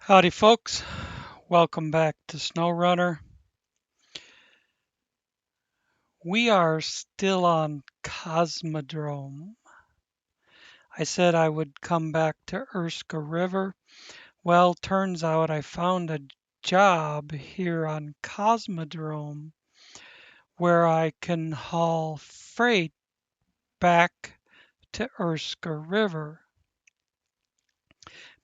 Howdy folks, welcome back to SnowRunner. We are still on Cosmodrome. I said I would come back to Urska River. Well, turns out I found a job here on Cosmodrome where I can haul freight back to Urska River.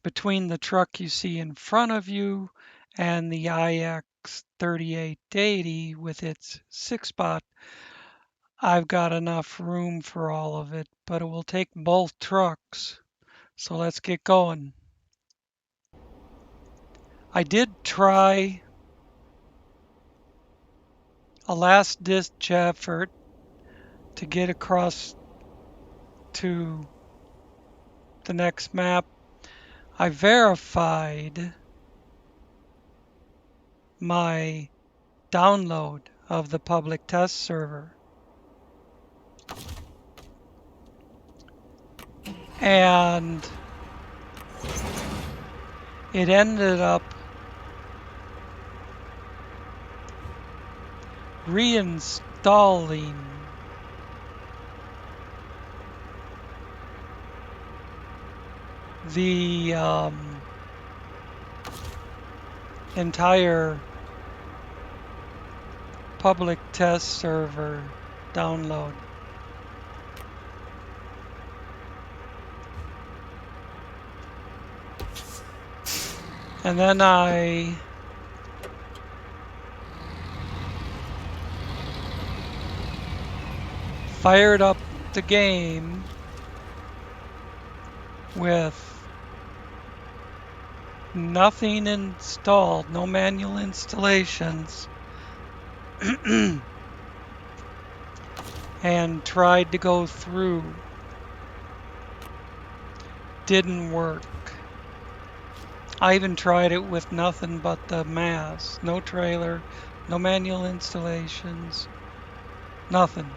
Between the truck you see in front of you and the IX 3880 with its 6-spot, I've got enough room for all of it, but it will take both trucks. So let's get going. I did try a last ditch effort to get across to the next map. I verified my download of the public test server. And it ended up reinstalling the entire public test server download. And then I fired up the game with nothing installed, no manual installations, and tried to go through. Didn't work. I even tried it with nothing but the mass, no trailer, no manual installations, nothing.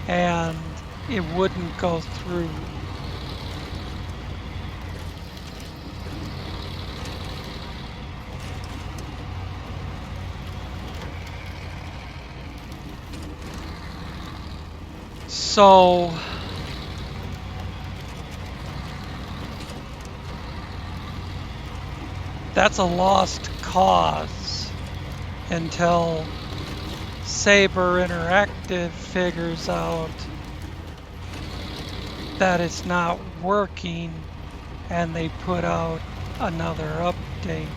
And it wouldn't go through. So that's a lost cause until Sabre Interactive figures out that it's not working and they put out another update.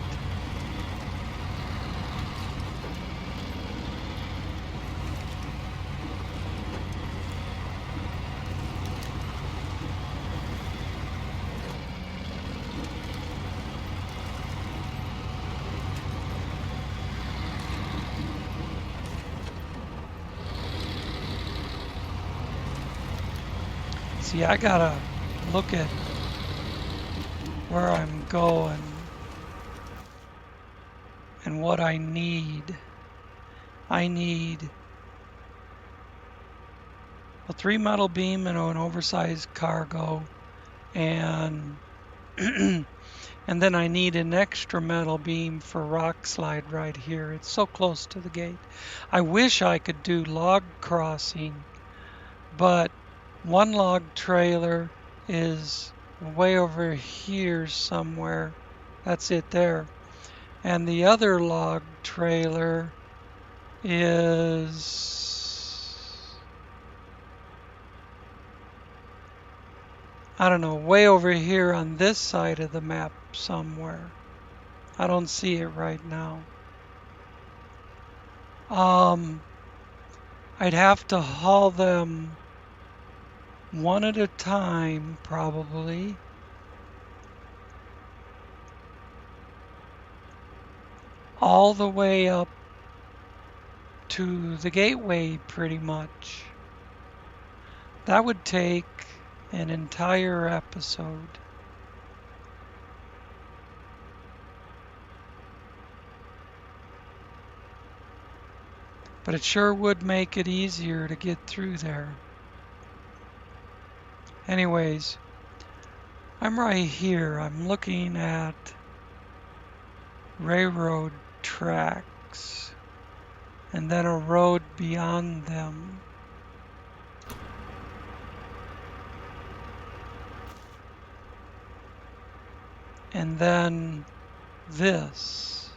See, I gotta look at where I'm going and what I need. I need a 3 metal beam and an oversized cargo, and and then I need an extra metal beam for rock slide right here. It's so close to the gate. I wish I could do log crossing, but one log trailer is way over here somewhere. That's it there. And the other log trailer is, I don't know, way over here on this side of the map somewhere. I don't see it right now. I'd have to haul them one at a time, probably. All the way up to the gateway, pretty much. That would take an entire episode. But it sure would make it easier to get through there. Anyways, I'm right here. I'm looking at railroad tracks and then a road beyond them. And then this.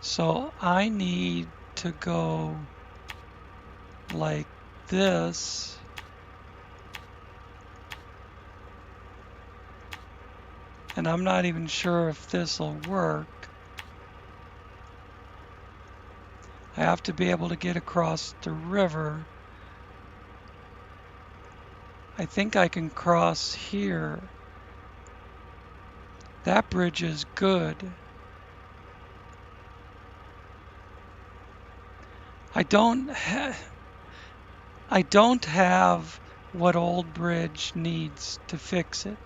So I need to go like this. And I'm not even sure if this will work. I have to be able to get across the river. I think I can cross here. That bridge is good. I don't have what Old Bridge needs to fix it.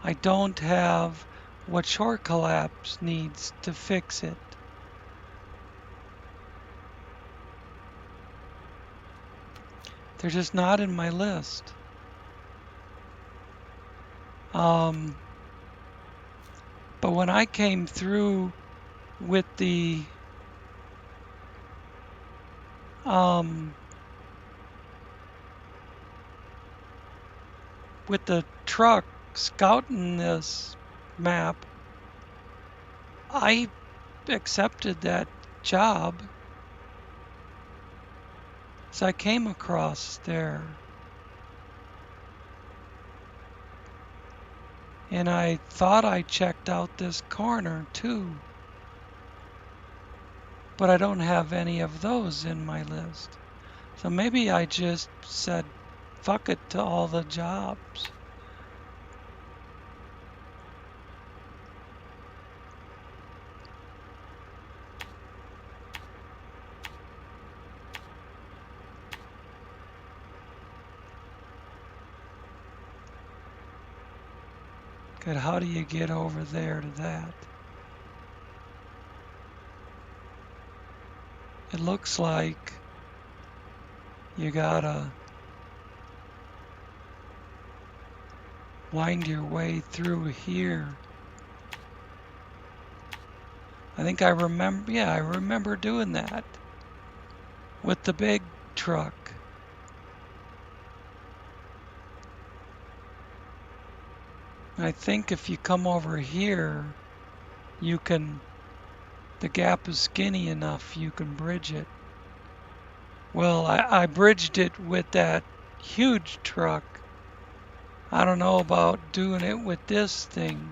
I don't have what Shore Collapse needs to fix it. They're just not in my list. But when I came through with the truck scouting this map, I accepted that job. So I came across there. And I thought I checked out this corner too. But I don't have any of those in my list. So maybe I just said fuck it to all the jobs. Good, how do you get over there to that? It looks like you gotta wind your way through here. I think I remember, yeah, I remember doing that with the big truck. I think if you come over here, you can, the gap is skinny enough, you can bridge it. Well, I bridged it with that huge truck. I don't know about doing it with this thing.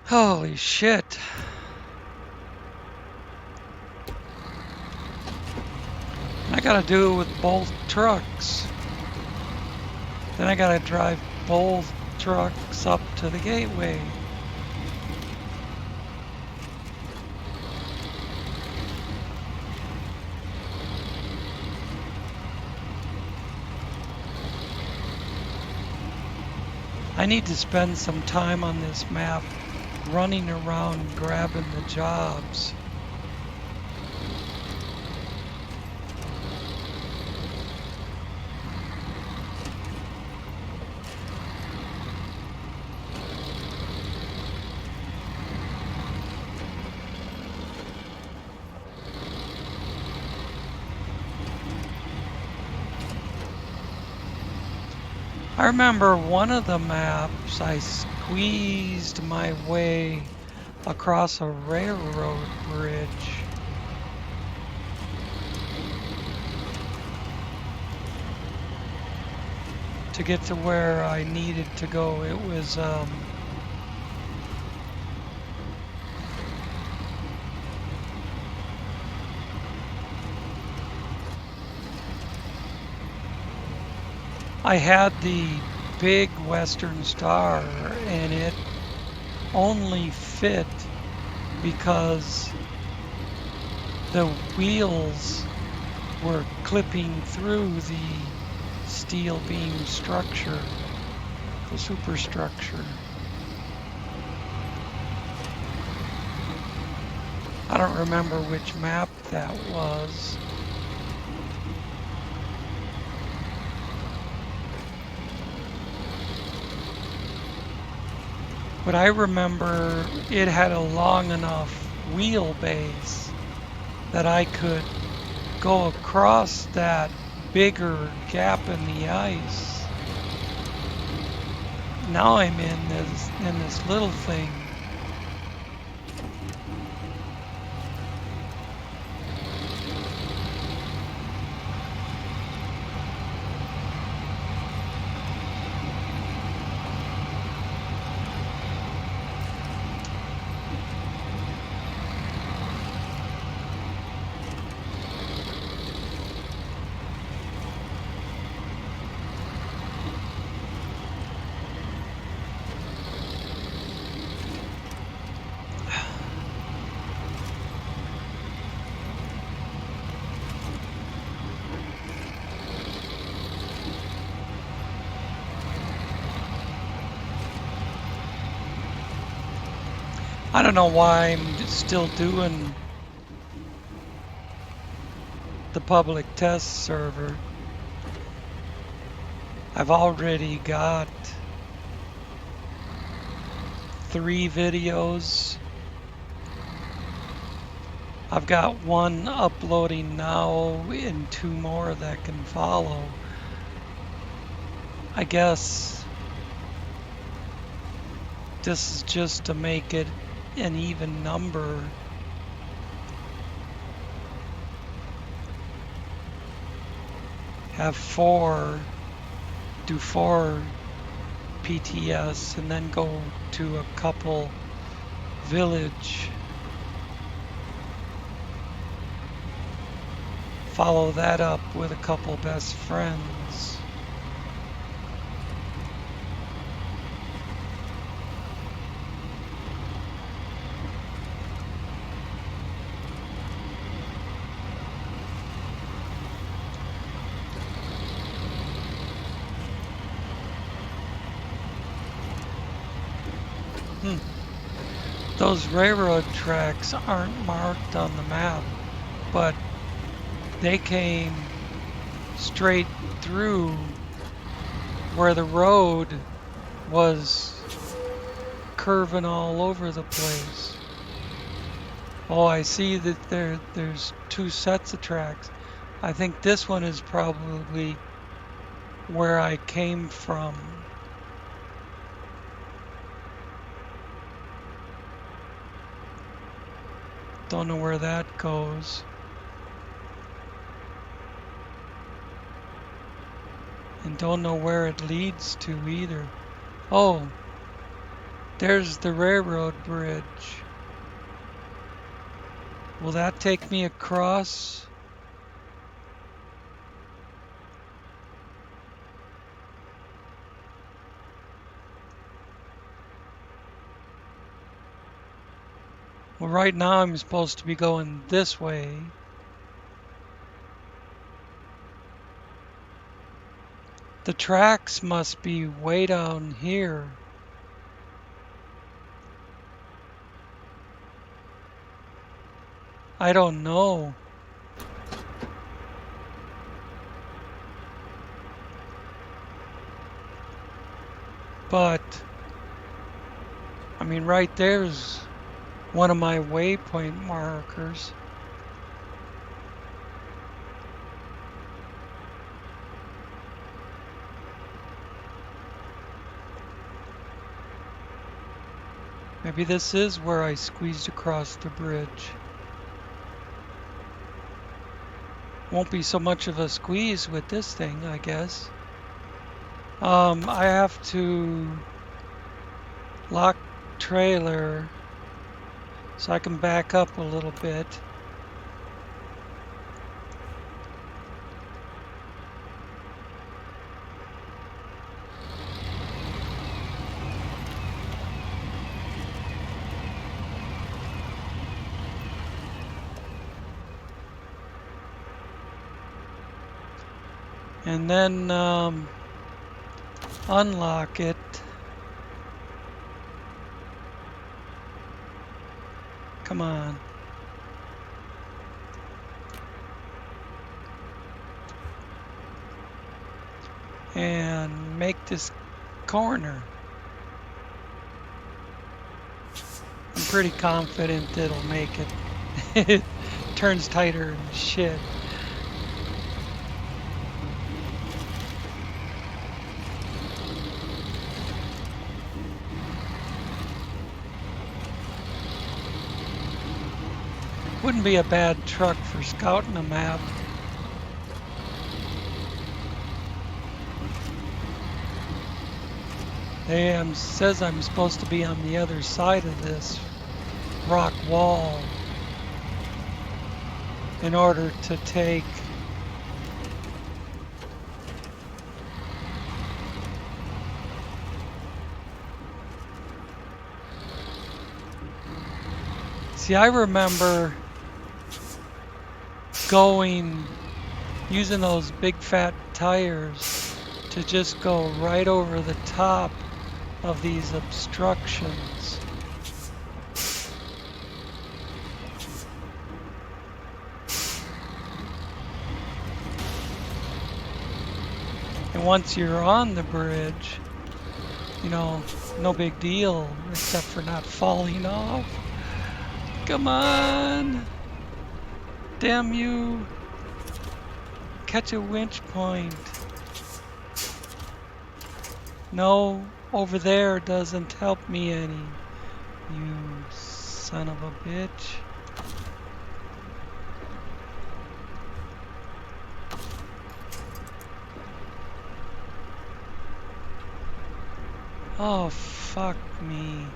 Holy shit. I gotta do it with both trucks. Then I gotta drive both trucks up to the gateway. I need to spend some time on this map running around grabbing the jobs. I remember one of the maps I squeezed my way across a railroad bridge. To get to where I needed to go. It was I had the big Western Star and it only fit because the wheels were clipping through the steel beam structure, the superstructure. I don't remember which map that was. But I remember it had a long enough wheelbase that I could go across that bigger gap in the ice. Now I'm in this little thing. I don't know why I'm still doing the public test server. I've already got 3 videos. I've got 1 uploading now and 2 more that can follow. I guess this is just to make it an even number. Have 4, do 4 PTS and then go to a couple village. Follow that up with a couple best friends. Those railroad tracks aren't marked on the map, but they came straight through where the road was curving all over the place. Oh, I see that there's 2 sets of tracks. I think this one is probably where I came from. Don't know where that goes. And don't know where it leads to either. Oh, there's the railroad bridge. Will that take me across? Well, right now I'm supposed to be going this way. The tracks must be way down here. I don't know. But, I mean, right there's one of my waypoint markers. Maybe this is where I squeezed across the bridge. Won't be so much of a squeeze with this thing, I guess. I have to lock trailer so I can back up a little bit. and then unlock it. Come on. And make this corner. I'm pretty confident it'll make it. It turns tighter and shit. Wouldn't be a bad truck for scouting a map. Says I'm supposed to be on the other side of this rock wall in order to take See, I remember using those big fat tires to just go right over the top of these obstructions. And once you're on the bridge, you know, no big deal except for not falling off. Come on! Damn you! Catch a winch point. No, over there doesn't help me any. You son of a bitch. Oh, fuck me.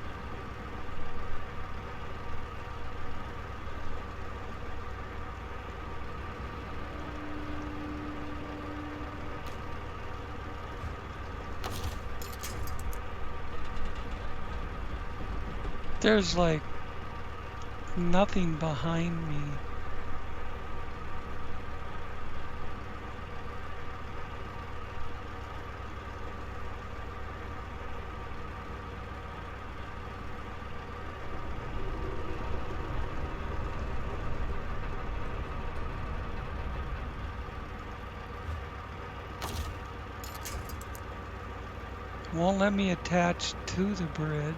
There's like nothing behind me. Won't let me attach to the bridge.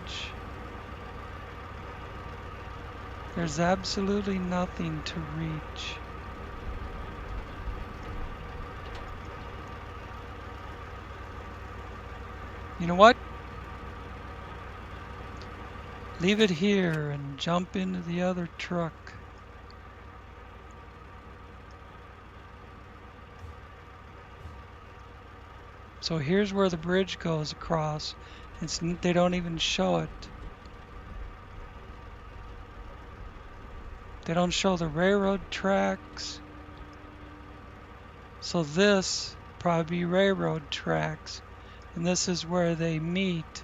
There's absolutely nothing to reach. You know what? Leave it here and jump into the other truck. So here's where the bridge goes across. They don't even show it. They don't show the railroad tracks. So this probably be railroad tracks. And this is where they meet.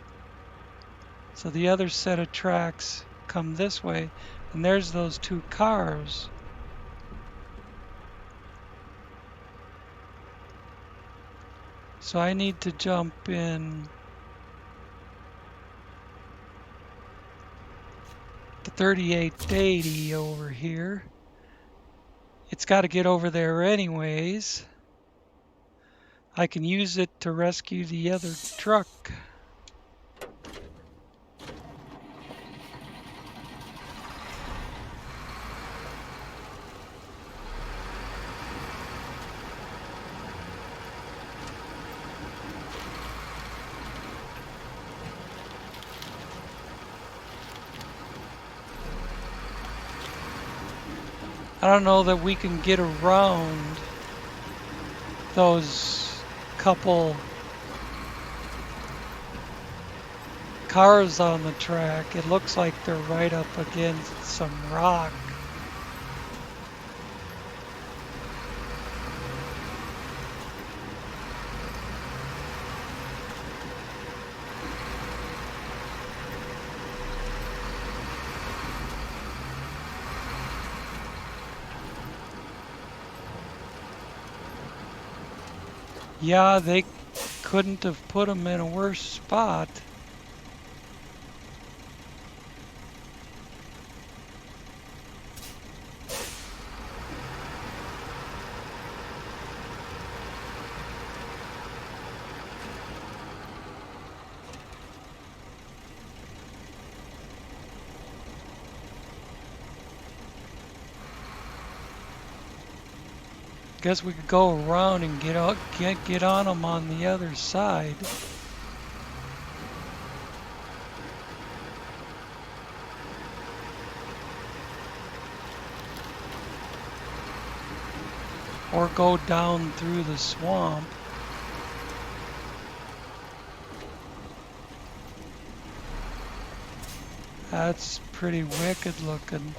So the other set of tracks come this way. And there's those two cars. So I need to jump in the 3880 over here. It's got to get over there anyways. I can use it to rescue the other truck. I don't know that we can get around those couple cars on the track. It looks like they're right up against some rock. Yeah, they couldn't have put them in a worse spot. Guess we could go around and get on them on the other side. Or go down through the swamp. That's pretty wicked looking.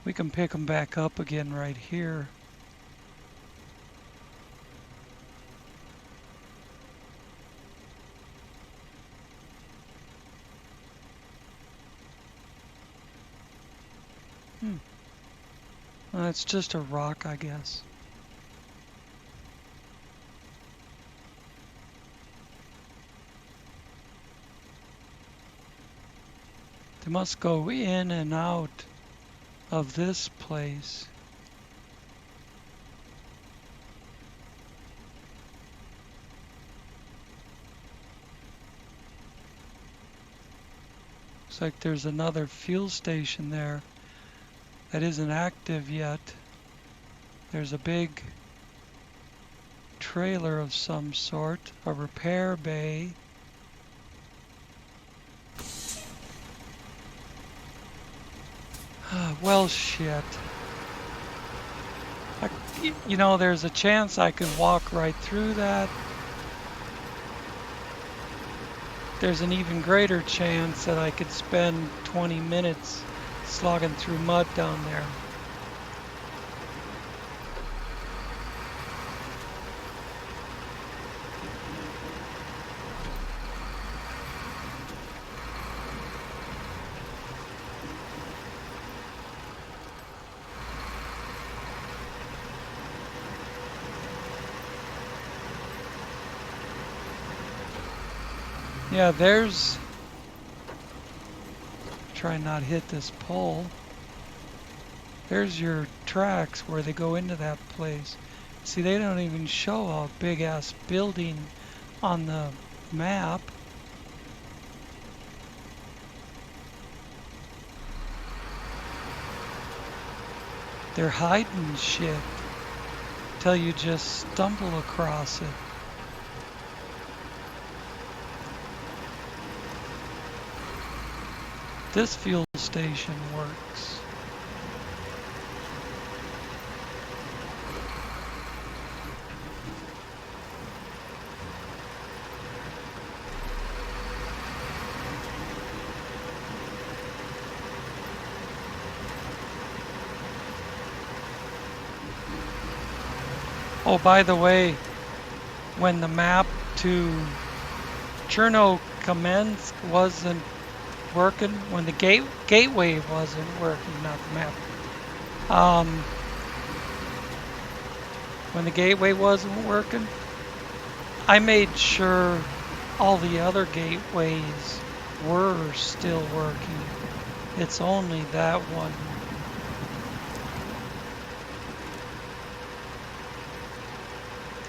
We can pick them back up again right here. It's just a rock, I guess. They must go in and out of this place. Looks like there's another fuel station there that isn't active yet. There's a big trailer of some sort, a repair bay. Well, shit. You know, there's a chance I could walk right through that. There's an even greater chance that I could spend 20 minutes slogging through mud down there. Yeah, there's... Try not hit this pole. There's your tracks where they go into that place. See, they don't even show a big-ass building on the map. They're hiding shit till you just stumble across it. This fuel station works. Oh, by the way, when the map to Chernokamensk wasn't working, when the gateway wasn't working, not the map. When the gateway wasn't working, I made sure all the other gateways were still working. It's only that one.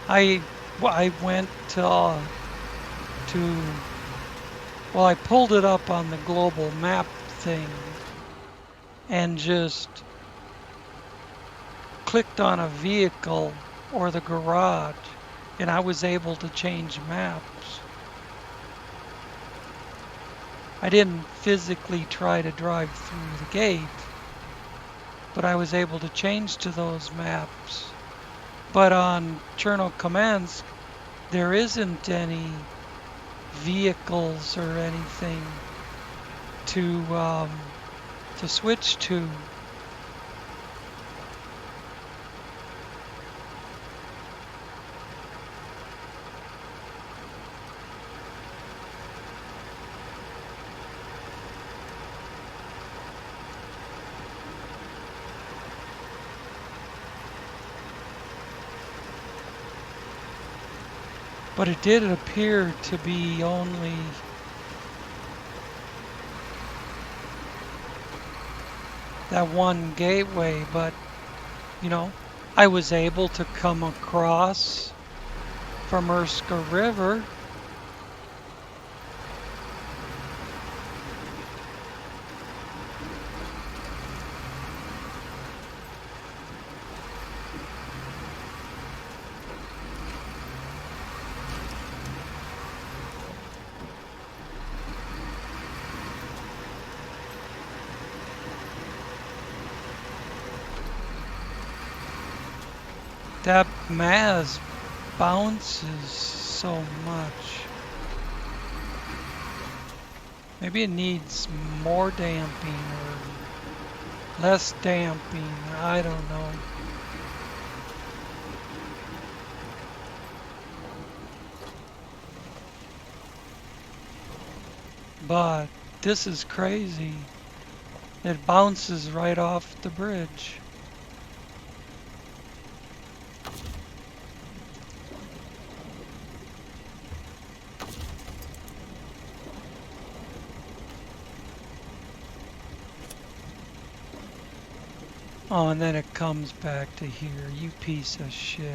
I went to well, I pulled it up on the global map thing and just clicked on a vehicle or the garage, and I was able to change maps. I didn't physically try to drive through the gate, but I was able to change to those maps. But on Chernokamensk, there isn't any vehicles or anything to switch to. But it did appear to be only that one gateway, but you know, I was able to come across from Urska River. That Maz bounces so much. Maybe it needs more damping or less damping. I don't know. But this is crazy. It bounces right off the bridge. Oh, and then it comes back to here. You piece of shit.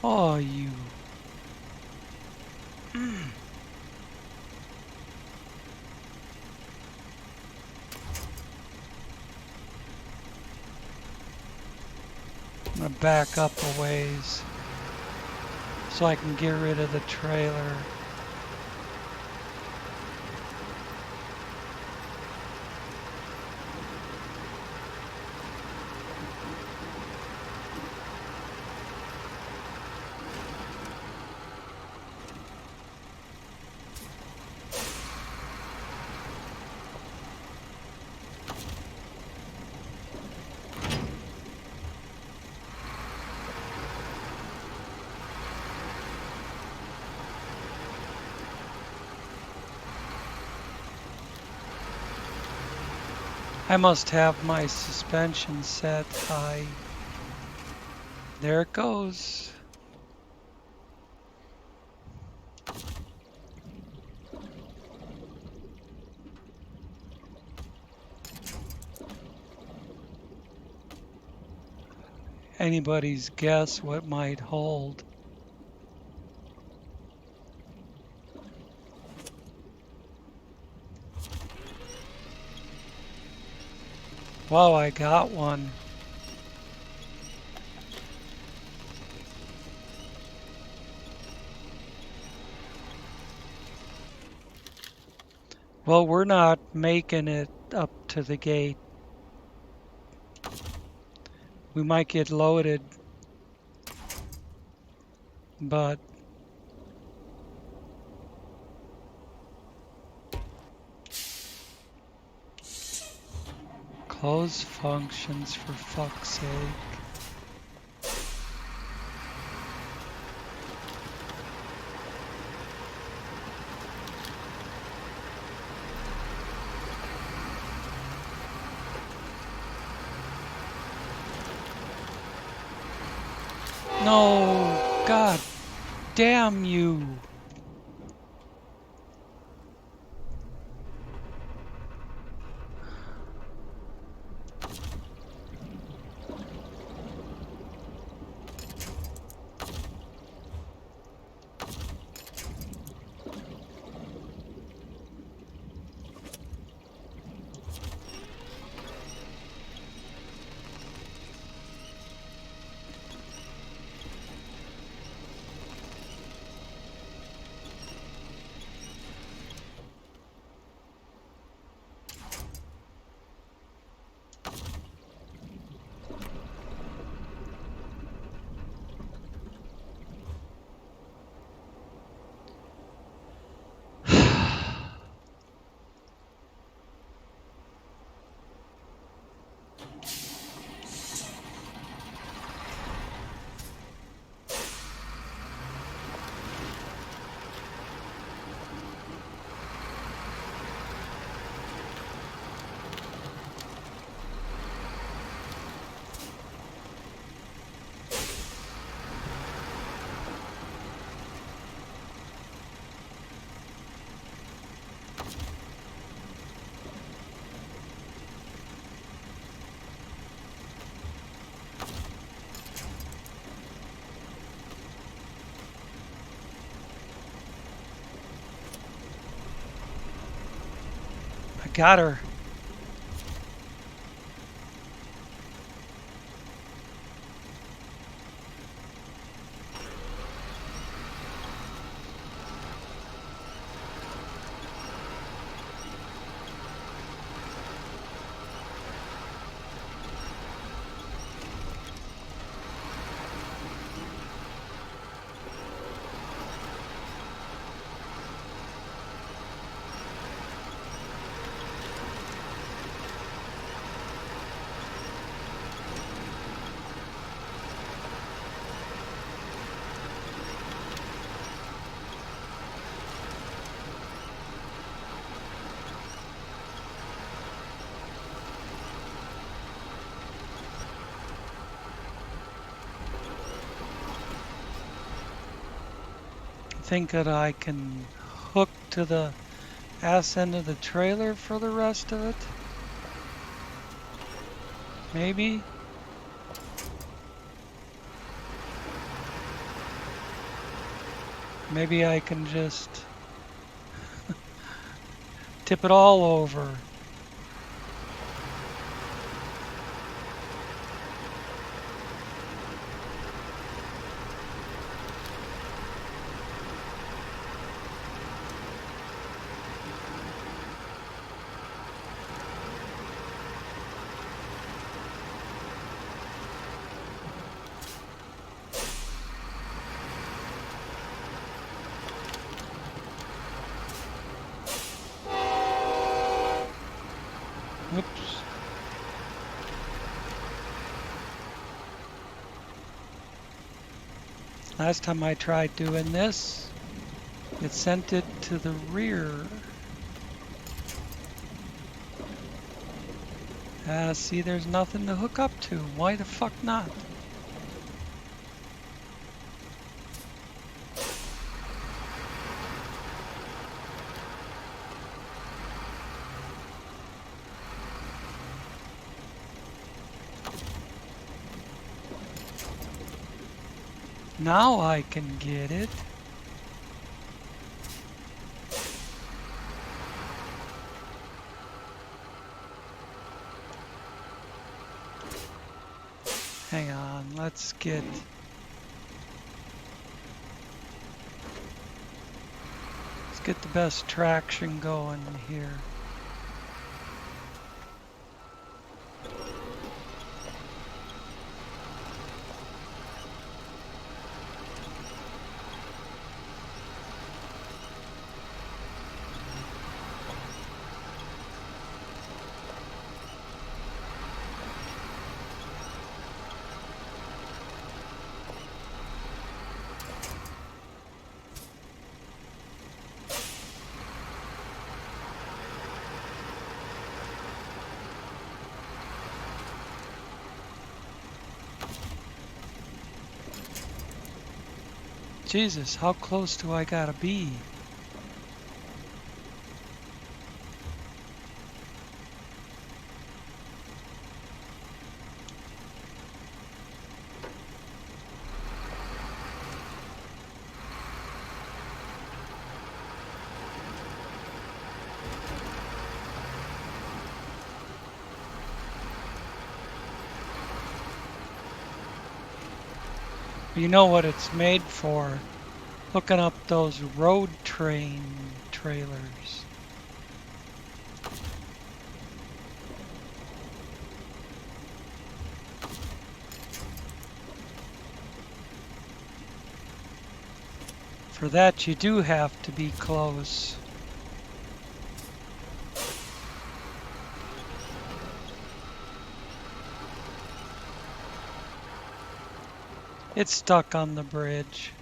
Oh, you. I'm gonna back up a ways so I can get rid of the trailer. I must have my suspension set high. There it goes. Anybody's guess what might hold. Wow, I got one. Well, we're not making it up to the gate. We might get loaded, but close functions for fuck's sake. No, God damn you. Got her. Think that I can hook to the ass end of the trailer for the rest of it? Maybe? Maybe I can just tip it all over. Oops. Last time I tried doing this, it sent it to the rear. See, there's nothing to hook up to. Why the fuck not? Now I can get it. Hang on, let's get the best traction going here. Jesus, how close do I gotta be? You know what it's made for? Hooking up those road train trailers. For that, you do have to be close. It's stuck on the bridge.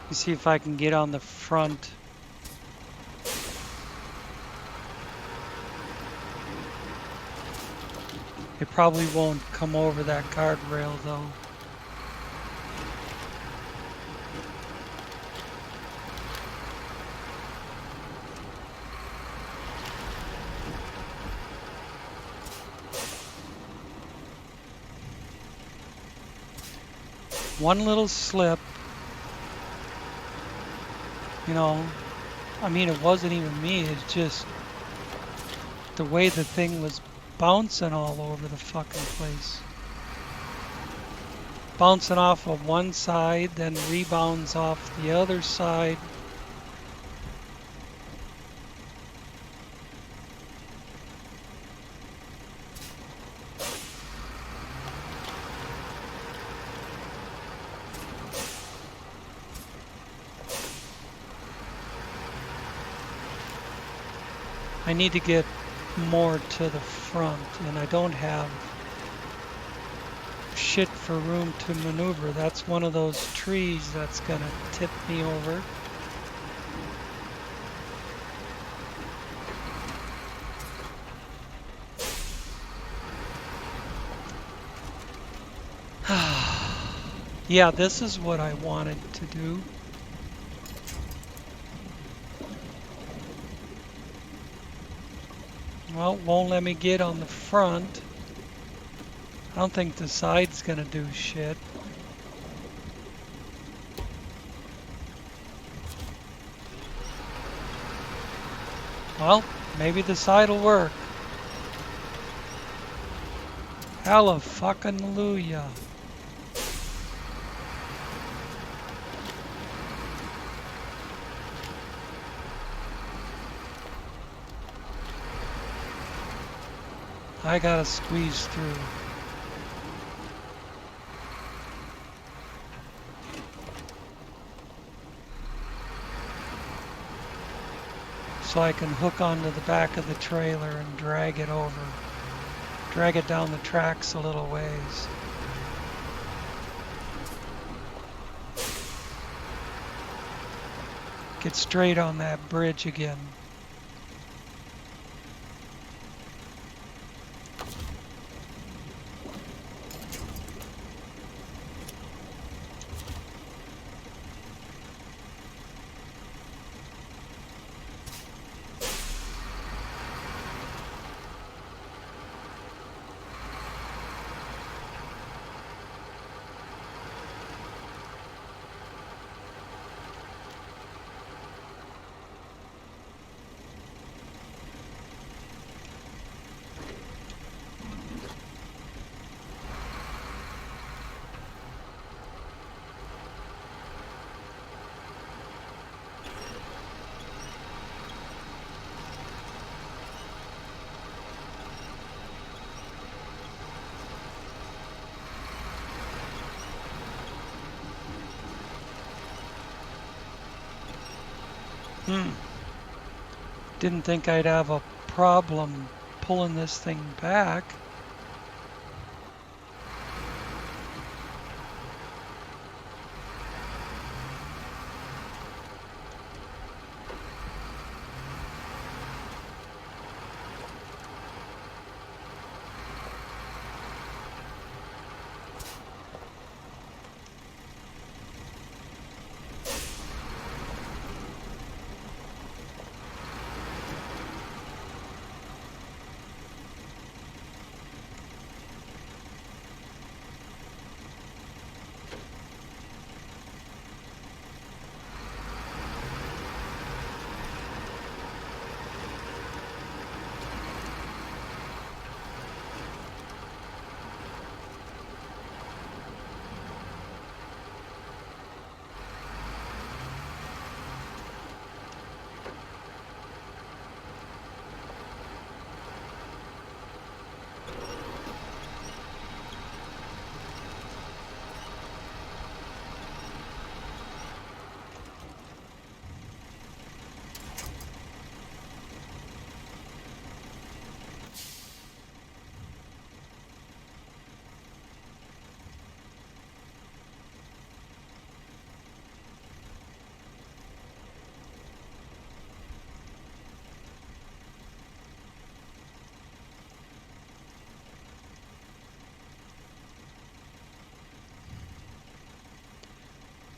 me see if I can get on the front. It probably won't come over that guardrail though. One little slip, you know, I mean, it wasn't even me, it's just the way the thing was bouncing all over the fucking place. Bouncing off of one side, then rebounds off the other side. I need to get more to the front, and I don't have shit for room to maneuver. That's one of those trees that's gonna tip me over. Yeah, this is what I wanted to do. Well, it won't let me get on the front. I don't think the side's gonna do shit. Well, maybe the side will work. Hallelujah. I gotta squeeze through. So I can hook onto the back of the trailer and drag it over. Drag it down the tracks a little ways. Get straight on that bridge again. Didn't think I'd have a problem pulling this thing back.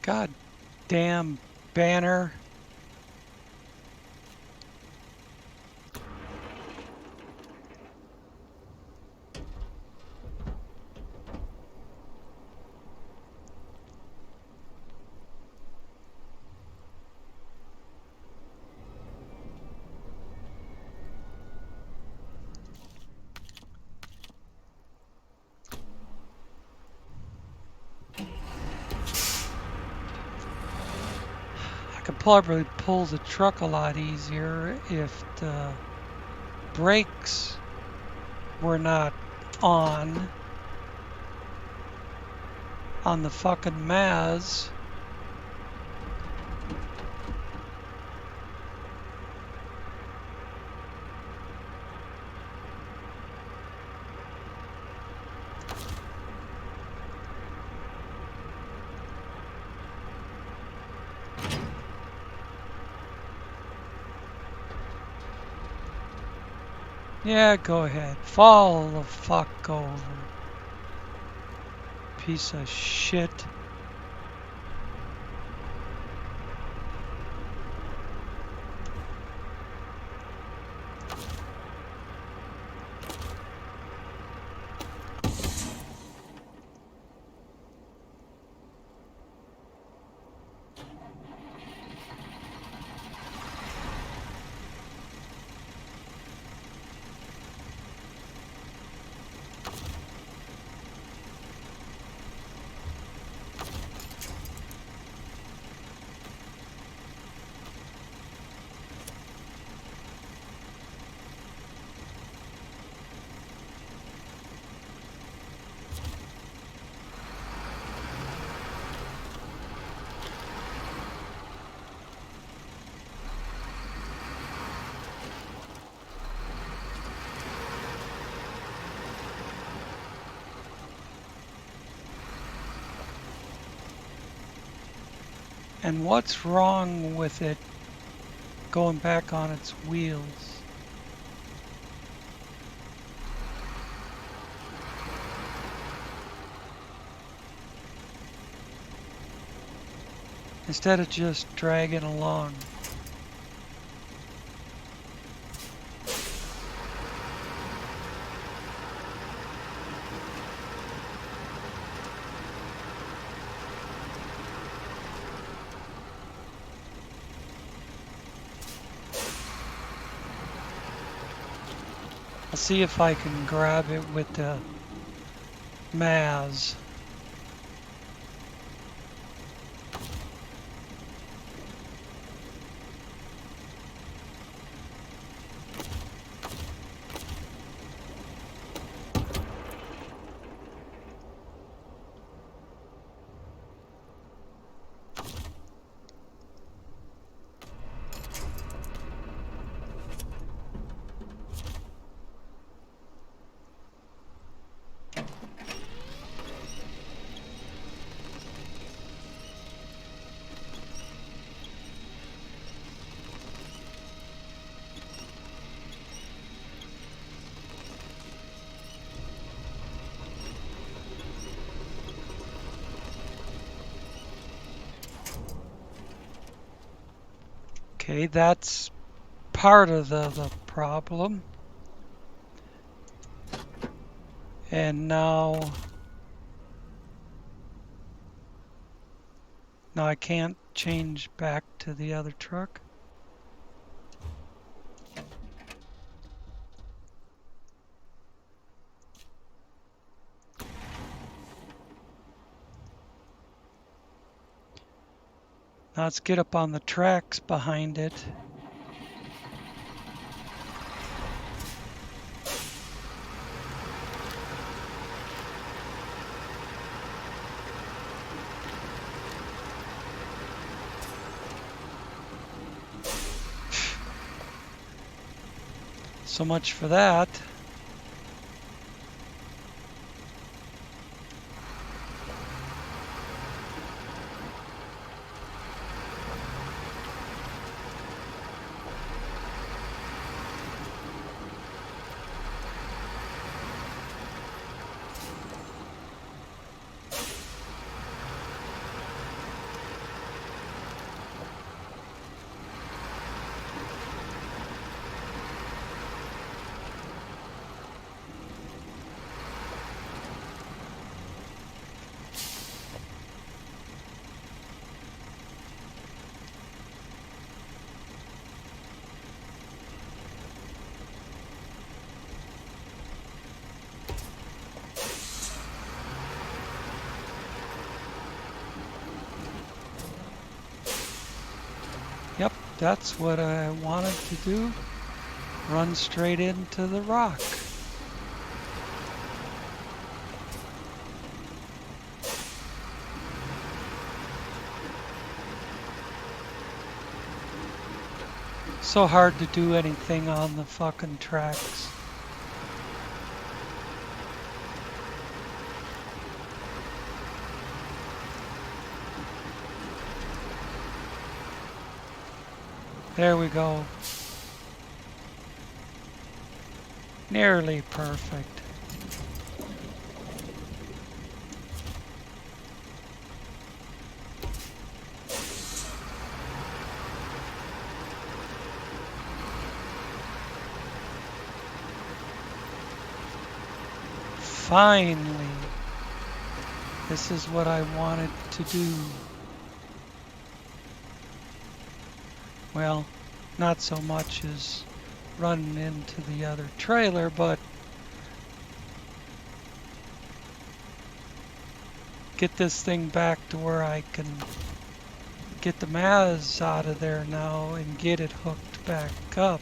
God damn banner. I could probably pull the truck a lot easier if the brakes were not on the fucking Maz. Yeah, go ahead. Fall the fuck over. Piece of shit. And what's wrong with it going back on its wheels? Instead of just dragging along. I'll see if I can grab it with the Maz. Okay, that's part of the problem. And now I can't change back to the other truck. Now let's get up on the tracks behind it. So much for that. That's what I wanted to do. Run straight into the rock. So hard to do anything on the fucking tracks. There we go. Nearly perfect. Finally, this is what I wanted to do. Well, not so much as running into the other trailer, but get this thing back to where I can get the Maz out of there now and get it hooked back up.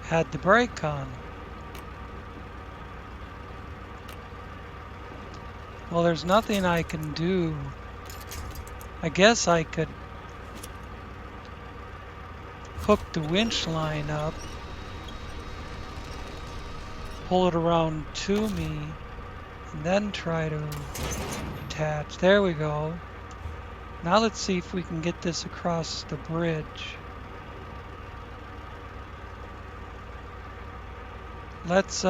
Had the brake on. Well, there's nothing I can do. I guess I could hook the winch line up, pull it around to me, and then try to attach. There we go. Now let's see if we can get this across the bridge. Let's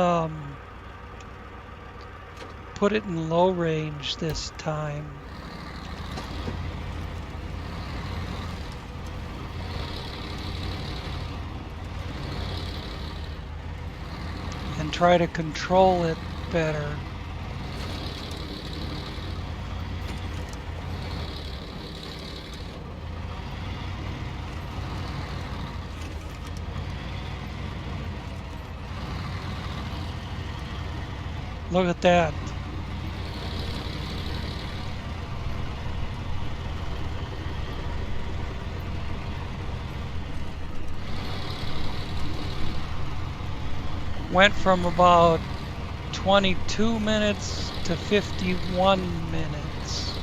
put it in low range this time. And try to control it better. Look at that. Went from about 22 minutes to 51 minutes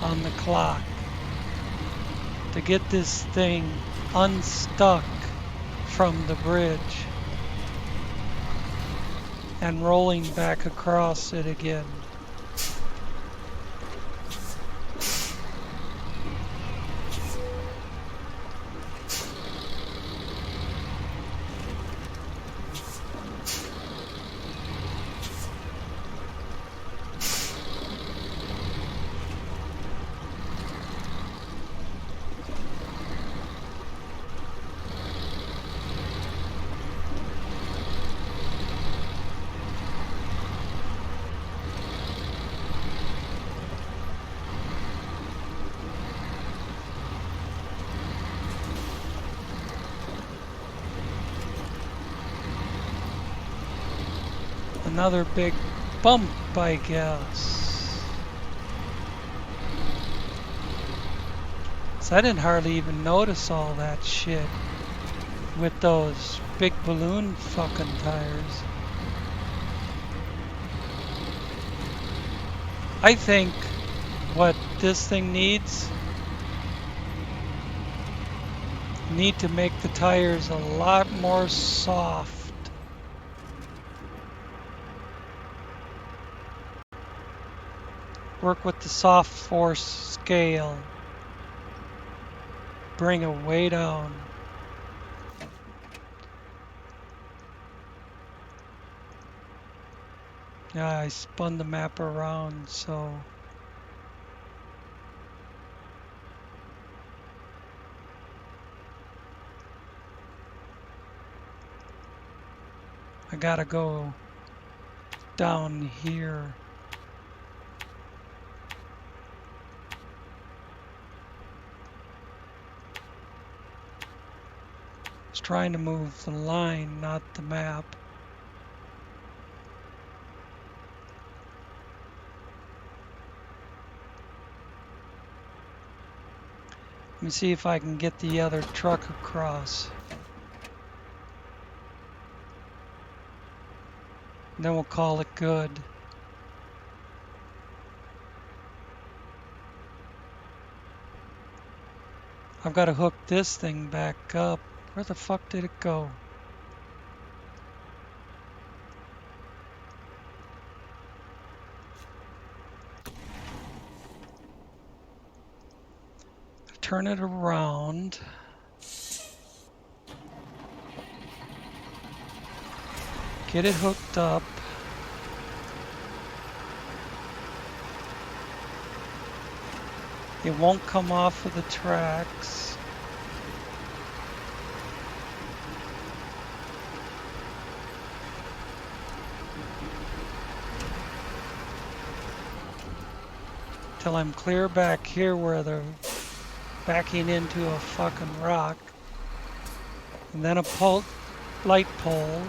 on the clock to get this thing unstuck from the bridge and rolling back across it again. Another big bump, I guess. So I didn't hardly even notice all that shit with those big balloon fucking tires. I think what this thing needs, need to make the tires a lot more soft. Work with the soft force scale. Bring it way down. Yeah, I spun the map around, so I gotta go down here. It's trying to move the line, not the map. Let me see if I can get the other truck across. Then we'll call it good. I've got to hook this thing back up. Where the fuck did it go? Turn it around. Get it hooked up. It won't come off of the tracks. Till I'm clear back here where they're backing into a fucking rock. And then a light pole.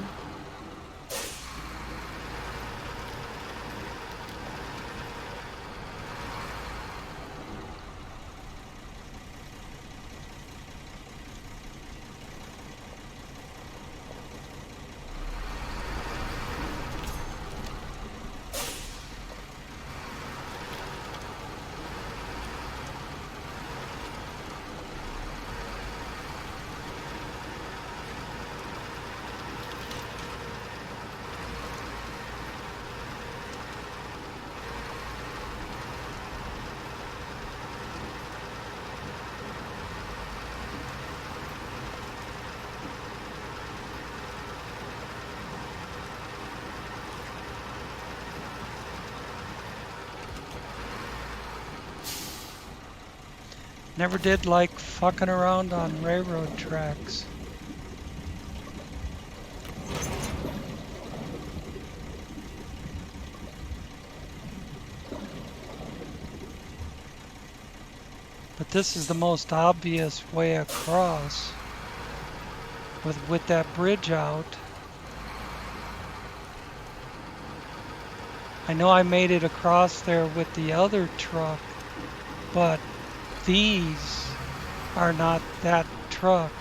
Never did like fucking around on railroad tracks. But this is the most obvious way across with that bridge out. I know I made it across there with the other truck, but these are not that truck.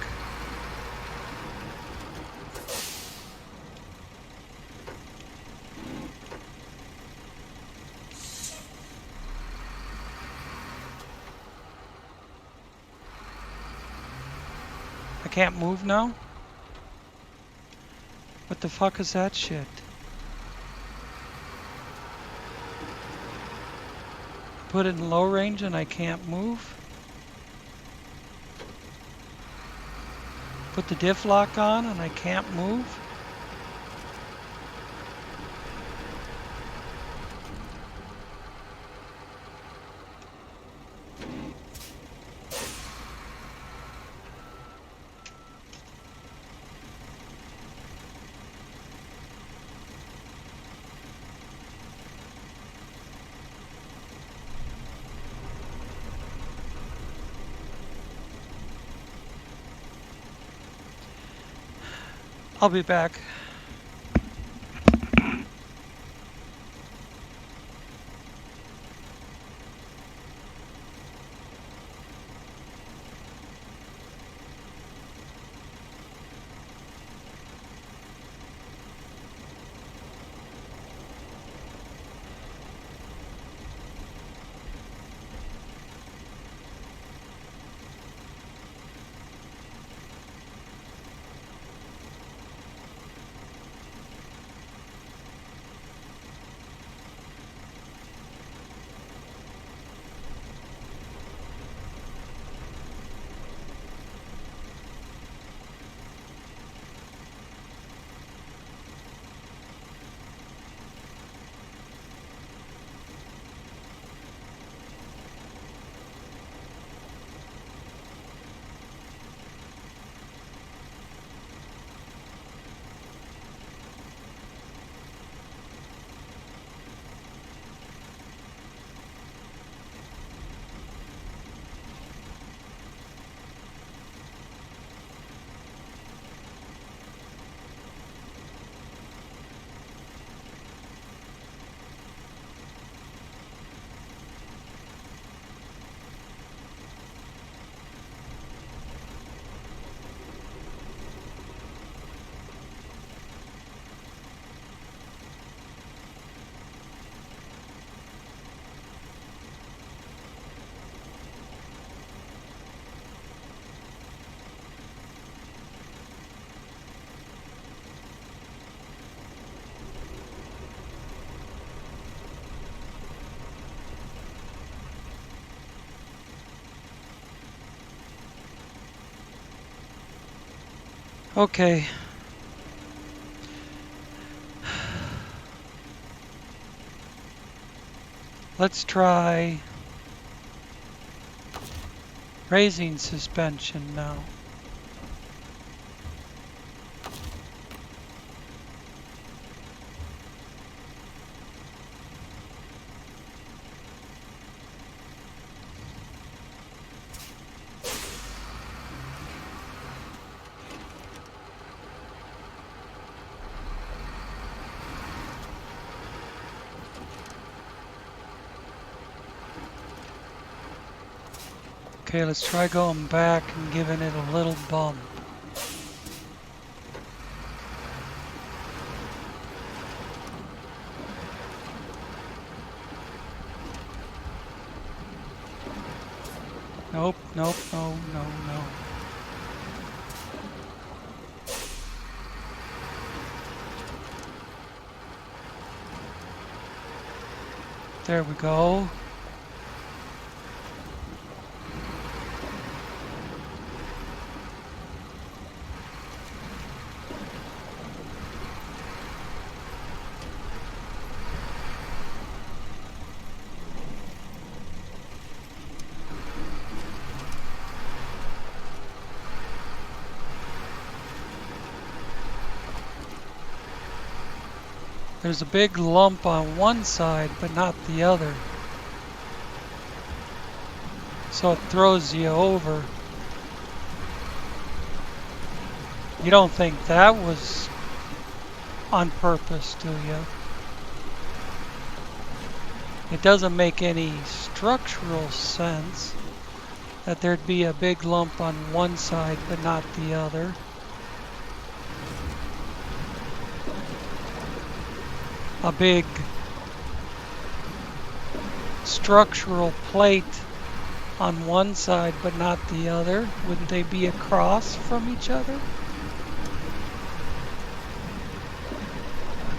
I can't move now? What the fuck is that shit? Put it in low range and I can't move? Put the diff lock on and I can't move? I'll be back. Okay. Let's try raising suspension now. Okay, let's try going back and giving it a little bump. Nope, nope, no, no, no. There we go. There's a big lump on one side, but not the other. So it throws you over. You don't think that was on purpose, do you? It doesn't make any structural sense that there'd be a big lump on one side, but not the other. A big structural plate on one side but not the other. Wouldn't they be across from each other?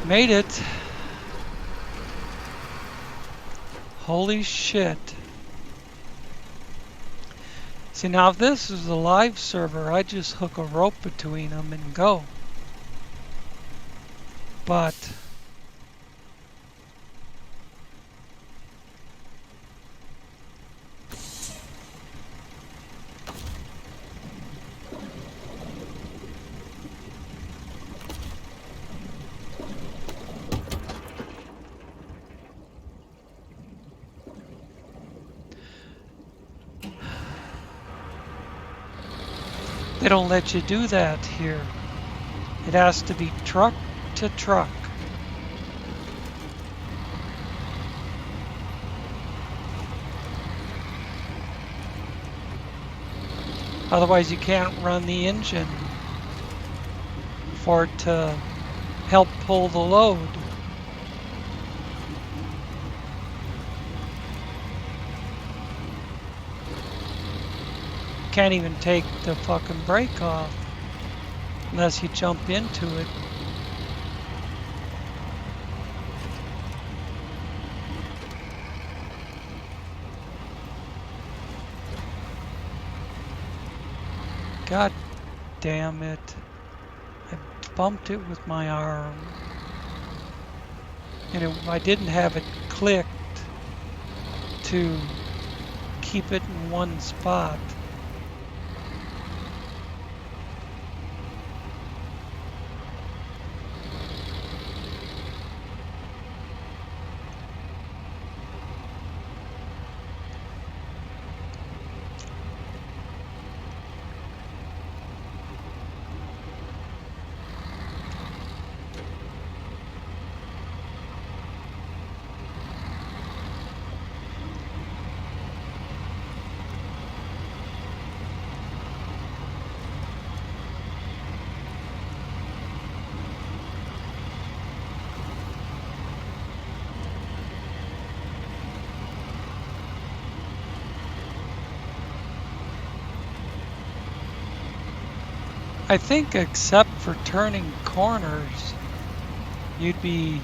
Made it. Holy shit. See, now if this is a live server, I'd just hook a rope between them and go. But they don't let you do that here. It has to be truck to truck. Otherwise you can't run the engine for it to help pull the load. Can't even take the fucking brake off unless you jump into it. God damn it. I bumped it with my arm. And I didn't have it clicked to keep it in one spot. I think except for turning corners, you'd be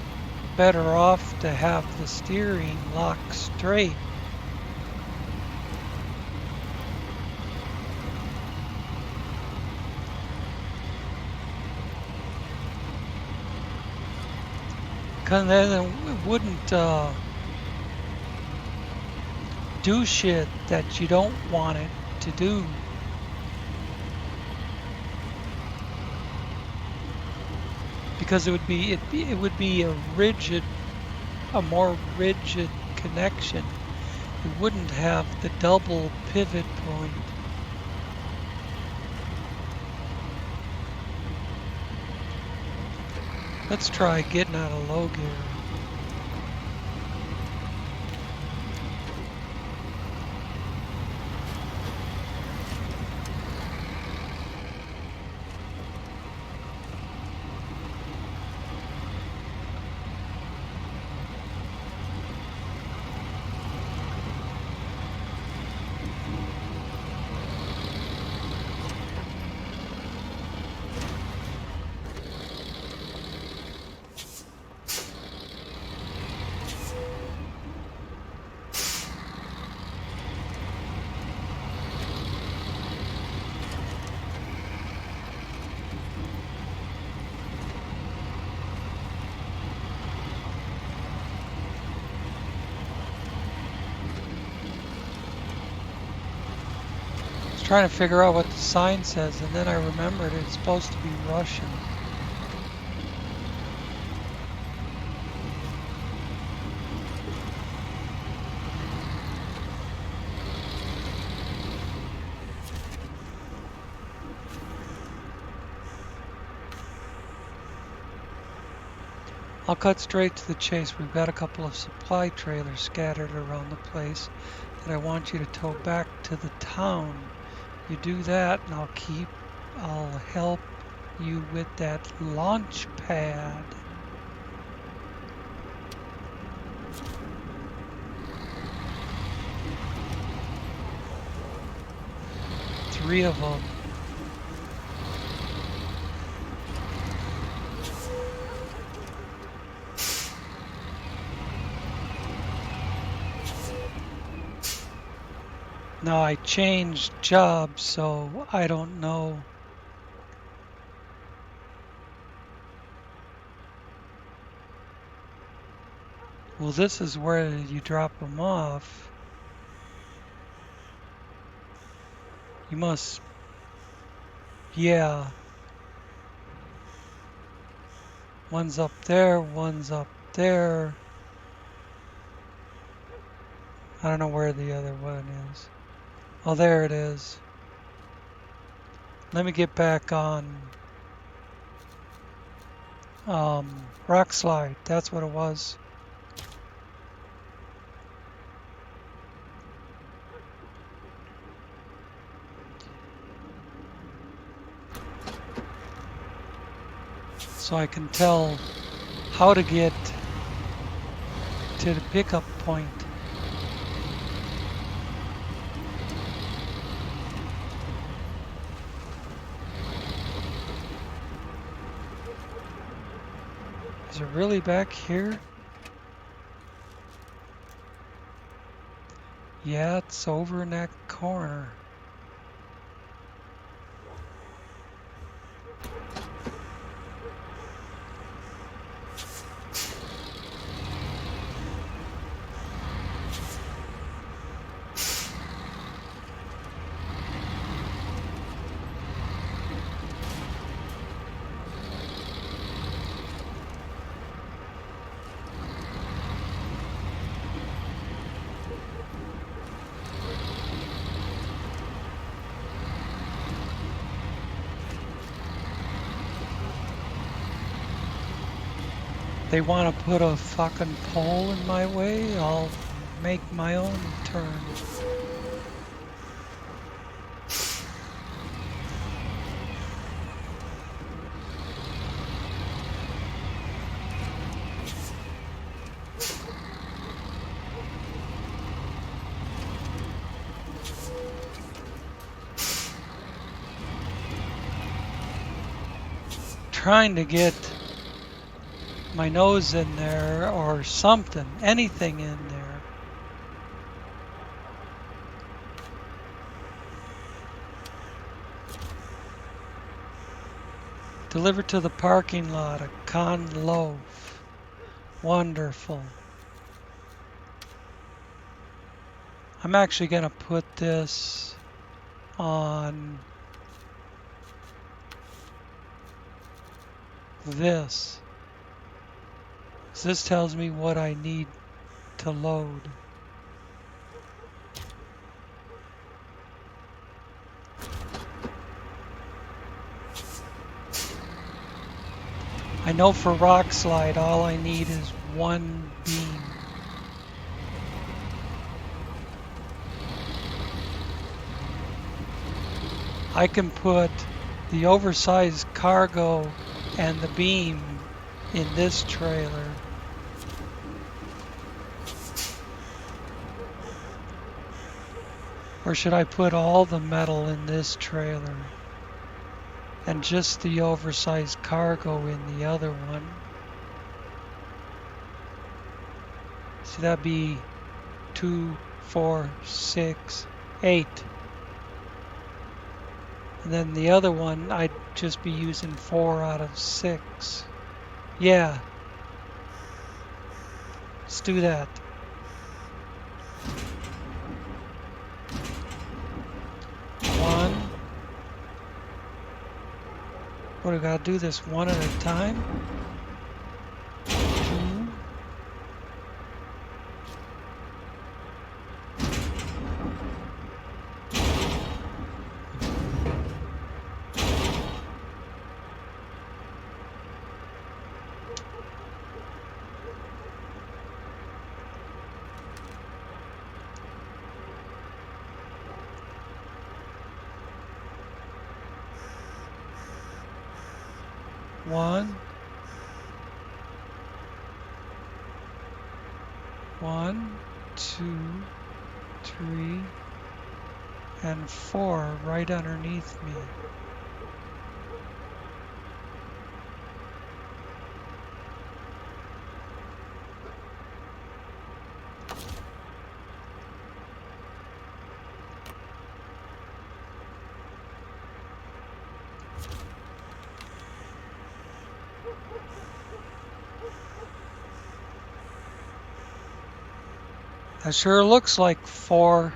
better off to have the steering lock straight. Cause then it wouldn't do shit that you don't want it to do. Because it would be a more rigid connection. It wouldn't have the double pivot point. Let's try getting out of low gear. Trying to figure out what the sign says, and then I remembered it's supposed to be Russian. I'll cut straight to the chase. We've got a couple of supply trailers scattered around the place that I want you to tow back to the town. You do that, and I'll help you with that launch pad. Three of them. Now I changed jobs, so I don't know. Well, this is where you drop them off. You must, yeah. One's up there, one's up there. I don't know where the other one is. Oh, there it is. Let me get back on rock slide. That's what it was. So I can tell how to get to the pickup point. Is it really back here? Yeah, it's over in that corner. They want to put a fucking pole in my way, I'll make my own turn. Trying to get my nose in there or something, anything in there. Delivered to the parking lot, a con loaf. Wonderful. I'm actually going to put this on this. So this tells me what I need to load. I know for rock slide, all I need is one beam. I can put the oversized cargo and the beam in this trailer. Or should I put all the metal in this trailer and just the oversized cargo in the other one? See, that'd be 2, 4, 6, 8. And then the other one, I'd just be using 4 out of 6. Yeah. Let's do that. One. What, do we gotta do this one at a time? 2. One, 2, 3, and 4 right underneath me. That sure looks like 4.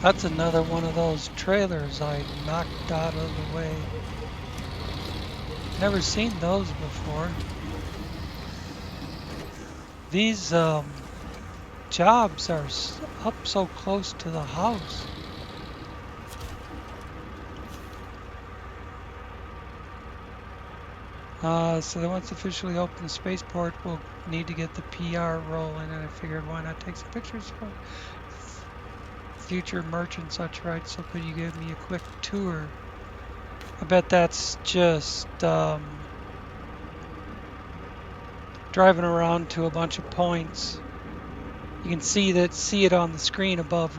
That's another one of those trailers I knocked out of the way. Never seen those before. These jobs are up so close to the house. So that once officially open the spaceport, we'll need to get the PR rolling, and I figured why not take some pictures for future merchant such right. So could you give me a quick tour? I bet that's just driving around to a bunch of points. You can see it on the screen above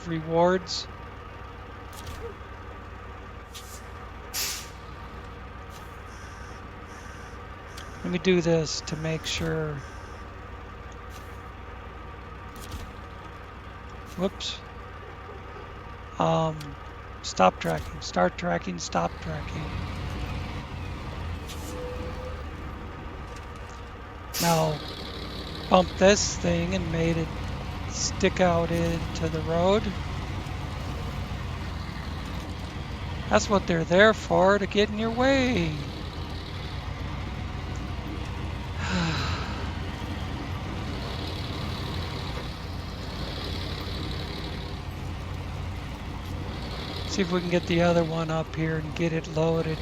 rewards. Let me do this to make sure. Whoops. Stop tracking, start tracking, stop tracking. Now, bump this thing and made it stick out into the road. That's what they're there for, to get in your way. See if we can get the other one up here and get it loaded.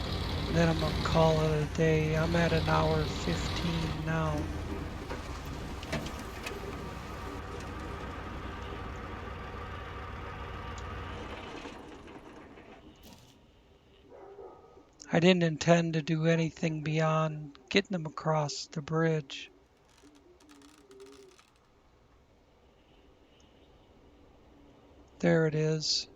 Then I'm gonna call it a day. I'm at an hour 15 now. I didn't intend to do anything beyond getting them across the bridge. There it is.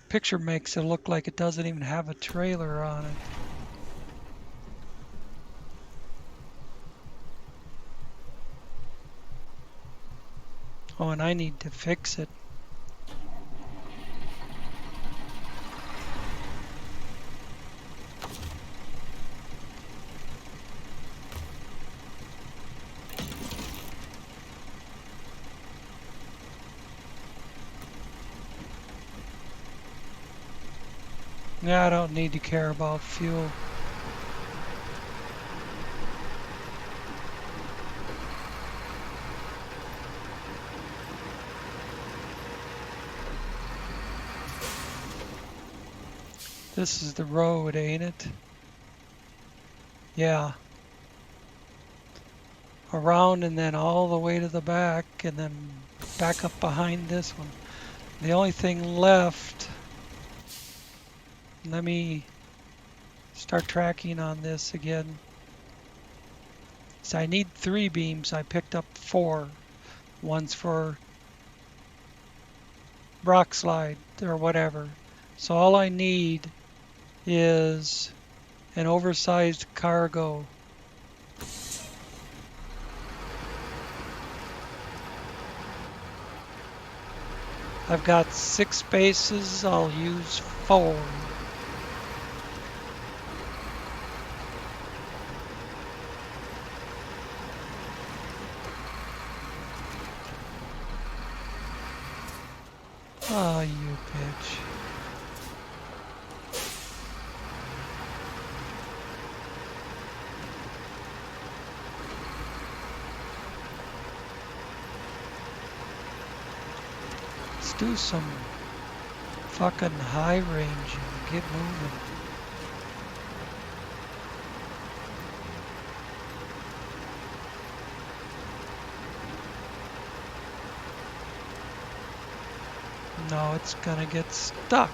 Picture makes it look like it doesn't even have a trailer on it. Oh, and I need to fix it. Yeah, I don't need to care about fuel. This is the road, ain't it? Yeah. Around and then all the way to the back and then back up behind this one. The only thing left, let me start tracking on this again. So I need 3 beams. I picked up 4. One's for rock slide or whatever. So all I need is an oversized cargo. I've got 6 spaces. I'll use 4. Oh, you bitch. Let's do some fucking high range and get moving. No, it's gonna get stuck.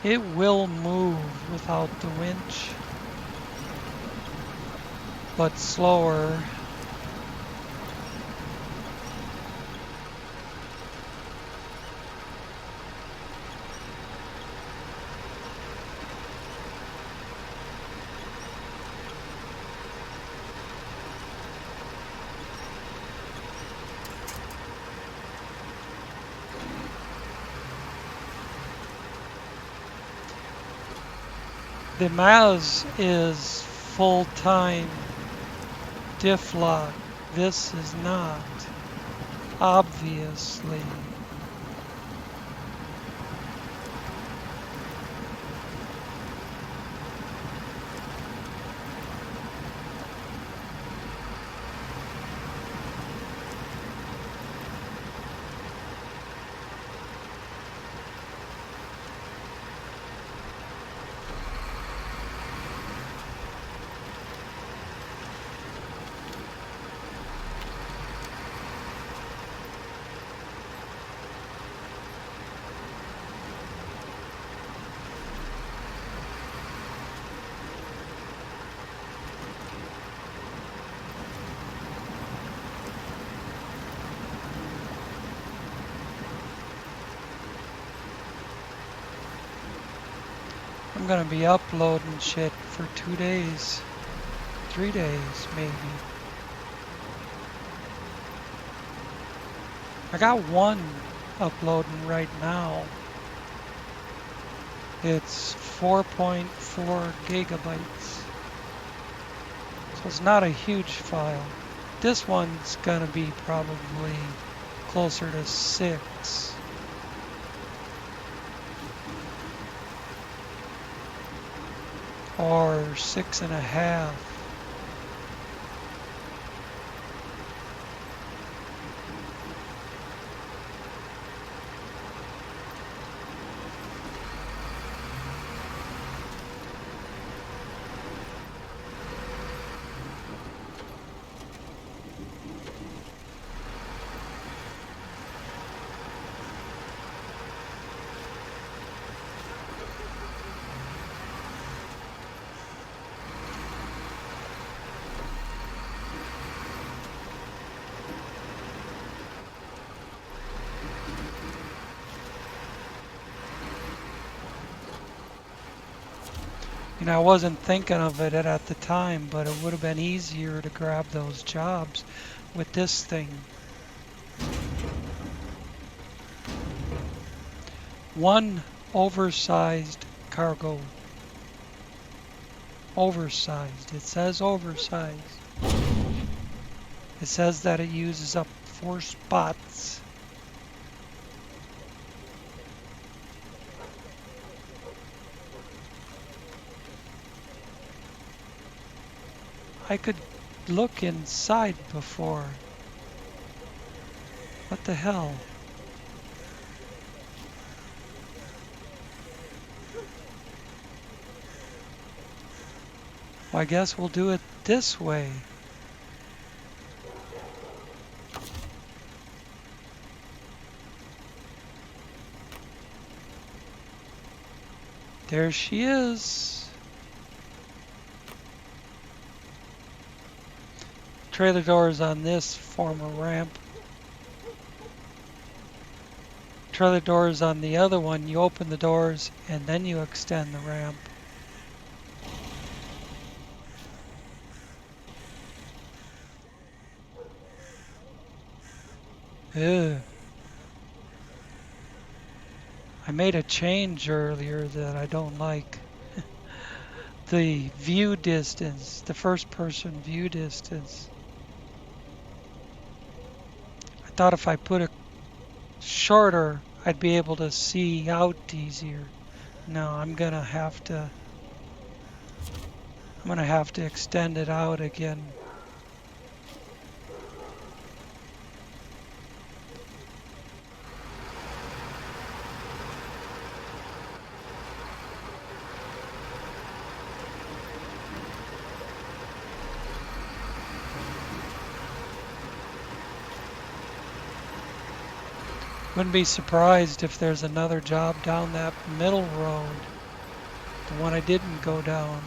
It will move without the winch, but slower. The Maz is full-time diff lock. This is not, obviously. I'm gonna be uploading shit for 2 days, 3 days maybe. I got 1 uploading right now. It's 4.4 gigabytes. So it's not a huge file. This one's gonna be probably closer to 6. Or 6.5. You know, I wasn't thinking of it at the time, but it would have been easier to grab those jobs with this thing. One oversized cargo. Oversized. It says oversized. It says that it uses up 4 spots. I could look inside before. What the hell? Well, I guess we'll do it this way. There she is. Trailer doors on this form a ramp. Trailer doors on the other one, you open the doors and then you extend the ramp. Ugh. I made a change earlier that I don't like. The view distance, the first person view distance. I thought if I put it shorter, I'd be able to see out easier. No, I'm gonna have to extend it out again. Wouldn't be surprised if there's another job down that middle road, the one I didn't go down.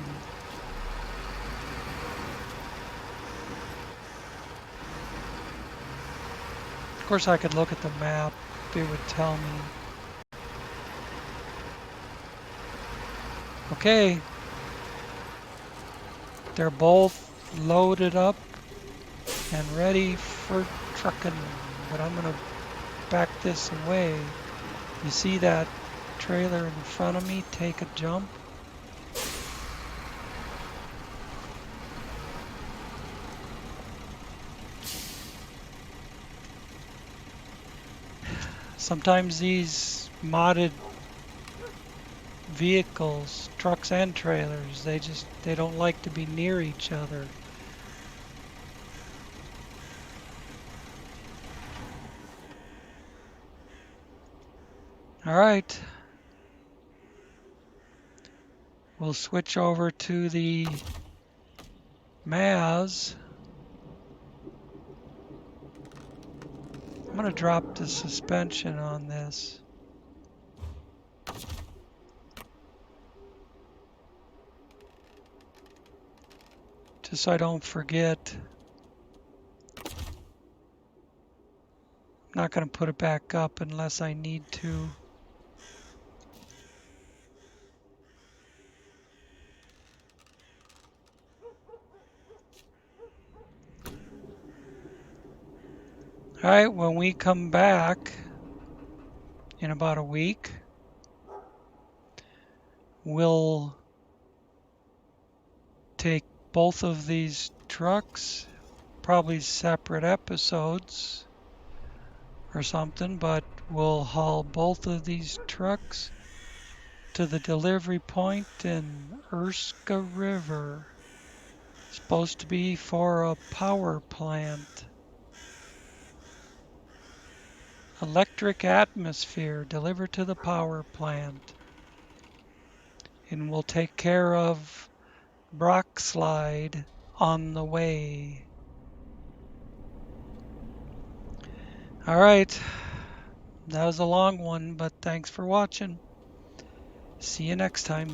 Of course, I could look at the map. It would tell me. Okay. They're both loaded up and ready for trucking, but I'm gonna back this away. You see that trailer in front of me take a jump? Sometimes these modded vehicles, trucks and trailers, they don't like to be near each other. All right. We'll switch over to the Maz. I'm going to drop the suspension on this. Just so I don't forget. I'm not going to put it back up unless I need to. All right, when we come back in about a week, we'll take both of these trucks, probably separate episodes or something, but we'll haul both of these trucks to the delivery point in Urska River. Supposed to be for a power plant. Electric atmosphere delivered to the power plant. And we'll take care of Brock Slide on the way. All right. That was a long one, but thanks for watching. See you next time.